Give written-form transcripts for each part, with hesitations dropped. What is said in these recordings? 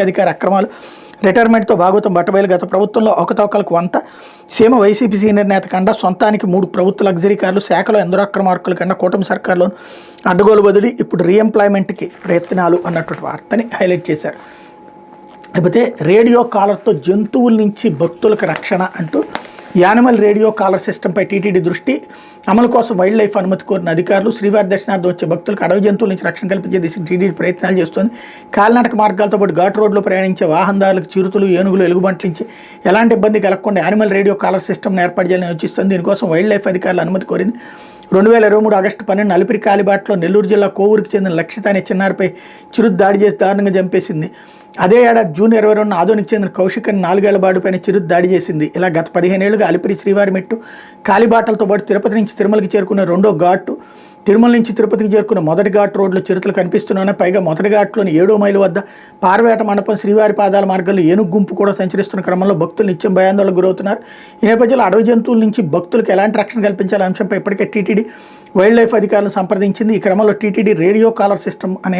అధికారి అక్రమాలు రిటైర్మెంట్తో భాగవతం బట్టబయలు గత ప్రభుత్వంలో అవకతవకలకు వంత సీమ వైసీపీ సీనియర్ నేత కండ సొంతానికి 3 ప్రభుత్వ లగ్జరీ కార్లు శాఖలో ఎందరో అక్రమార్కుల కన్నా కూటమి సర్కారులో అడ్డగోలు బదిలీ ఇప్పుడు రీఎంప్లాయ్మెంట్కి ప్రయత్నాలు అన్నటువంటి వార్తని హైలైట్ చేశారు. లేకపోతే రేడియో కాలర్తో జంతువుల నుంచి భక్తులకు రక్షణ అంటూ యానిమల్ రేడియో కాలర్ సిస్టంపై టీటీడీ దృష్టి అమలు కోసం వైల్డ్ లైఫ్ అనుమతి కోరిన అధికారులు శ్రీవారి దర్శనార్థం వచ్చే భక్తులకు అడవి జంతువుల నుంచి రక్షణ కల్పించే దిశ టీటీడీ ప్రయత్నాలు చేస్తుంది. కాలినడక మార్గాలతో పాటు ఘాట్ రోడ్లో ప్రయాణించే వాహనదారులకు చిరుతలు ఏనుగులు ఎలుగుబంట్ల నుంచి ఎలాంటి ఇబ్బంది కలగకుండా యానిమల్ రేడియో కాలర్ సిస్టమ్ను ఏర్పాటు చేయాలని యోచిస్తుంది. దీనికోసం వైల్డ్ లైఫ్ అధికారులు అనుమతి కోరింది. 2023 ఆగస్టు 12 అలిపిరి కాలిబాటలో నెల్లూరు జిల్లా కోవూరుకి చెందిన లక్షిత అనే చిన్నారిపై చిరుత దాడి చేసి దారుణంగా చంపేసింది. అదే ఏడాది జూన్ 22న ఆదోనికి చెందిన కౌశిక్ అని 4 ఏళ్ల బాడుపైన చిరుత దాడి చేసింది. ఇలా గత 15 ఏళ్లుగా అలిపిరి శ్రీవారి మెట్టు కాలిబాటలతో పాటు తిరుపతి నుంచి తిరుమలకి చేరుకున్న రెండో ఘాటు, తిరుమల నుంచి తిరుపతికి చేరుకున్న మొదటి ఘాట్ రోడ్లో చిరుతలు కనిపిస్తున్నాయి. పైగా మొదటి ఘాట్లోని 7వ మైలు వద్ద పార్వేట మండపం శ్రీవారి పాదాల మార్గంలో ఏనుగు గుంపు కూడా సంచరిస్తున్న క్రమంలో భక్తులు నిత్యం భయాందోళనకు గురవుతున్నారు. ఈ నేపథ్యంలో అడవి జంతువుల నుంచి భక్తులకు ఎలాంటి రక్షణ కల్పించాలనే అంశంపై ఇప్పటికే టీటీడీ వైల్డ్ లైఫ్ అధికారులను సంప్రదించింది. ఈ క్రమంలో టీటీడీ రేడియో కాలర్ సిస్టమ్ అనే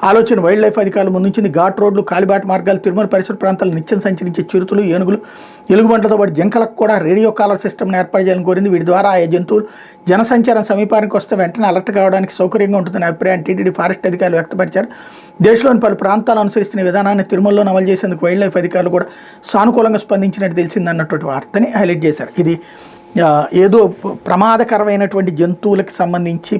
ఆలోచన వైల్డ్ లైఫ్ అధికారులు ముందుంచింది. ఘాట్ రోడ్లు, కాలిబాట మార్గాలు, తిరుమల పరిసర ప్రాంతాల్లో నిత్యం సంచరించే చిరుతలు, ఏనుగులు, ఎలుగుబంట్లతో పాటు జింకలకు కూడా రేడియో కాలర్ సిస్టమ్ని ఏర్పాటు చేయాలని కోరింది. వీటి ద్వారా ఆ జంతువులు జనసంచారం సమీపానికి వస్తే వెంటనే అలర్ట్ కావడానికి సౌకర్యంగా ఉంటుందనే అభిప్రాయాన్ని టీటీడీ ఫారెస్ట్ అధికారులు వ్యక్తపరిచారు. దేశంలోని పలు ప్రాంతాలు అనుసరిస్తున్న విధానాన్ని తిరుమలలో అమలు చేసేందుకు వైల్డ్ లైఫ్ అధికారులు కూడా సానుకూలంగా స్పందించినట్టు తెలిసిందన్నటువంటి వార్తని హైలైట్ చేశారు. ఇది ఏదో ప్రమాదకరమైనటువంటి జంతువులకు సంబంధించి